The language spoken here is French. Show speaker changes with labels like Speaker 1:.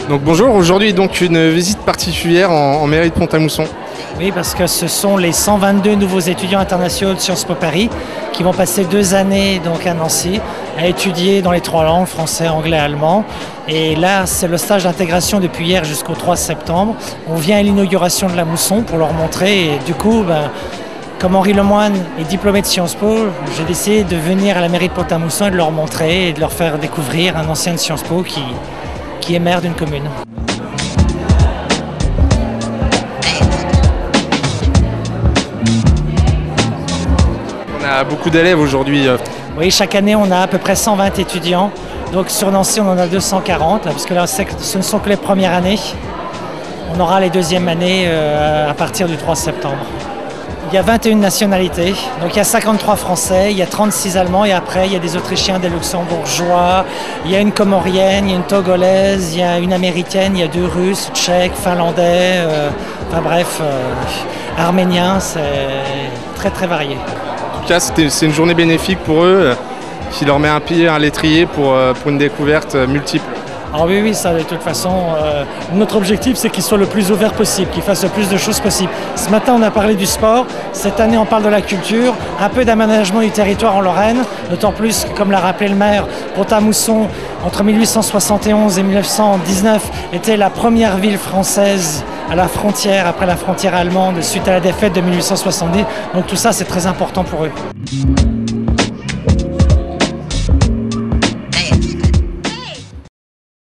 Speaker 1: Donc bonjour, aujourd'hui donc une visite particulière en mairie de Pont-à-Mousson.
Speaker 2: Oui, parce que ce sont les 122 nouveaux étudiants internationaux de Sciences Po Paris qui vont passer 2 années donc à Nancy à étudier dans les 3 langues, français, anglais, allemand. Et là, c'est le stage d'intégration depuis hier jusqu'au 3 septembre. On vient à l'inauguration de la Mousson pour leur montrer. Et du coup, comme Henri Lemoine est diplômé de Sciences Po, j'ai décidé de venir à la mairie de Pont-à-Mousson et de leur montrer et de leur faire découvrir un ancien de Sciences Po qui est maire d'une commune.
Speaker 1: On a beaucoup d'élèves aujourd'hui.
Speaker 2: Oui, chaque année, on a à peu près 120 étudiants. Donc sur Nancy, on en a 240, parce que là, ce ne sont que les premières années. On aura les deuxièmes années à partir du 3 septembre. Il y a 21 nationalités, donc il y a 53 Français, il y a 36 Allemands et après il y a des Autrichiens, des Luxembourgeois, il y a une Comorienne, il y a une Togolaise, il y a une Américaine, il y a 2 Russes, Tchèques, Finlandais, Arméniens, c'est très très varié.
Speaker 1: En tout cas, c'est une journée bénéfique pour eux qui leur met un pied à l'étrier pour une découverte multiple.
Speaker 2: Alors oui, ça de toute façon, notre objectif c'est qu'ils soient le plus ouverts possible, qu'ils fassent le plus de choses possible. Ce matin on a parlé du sport, cette année on parle de la culture, un peu d'aménagement du territoire en Lorraine, d'autant plus que comme l'a rappelé le maire, Pont-à-Mousson entre 1871 et 1919 était la première ville française à la frontière, après la frontière allemande, suite à la défaite de 1870. Donc tout ça c'est très important pour eux.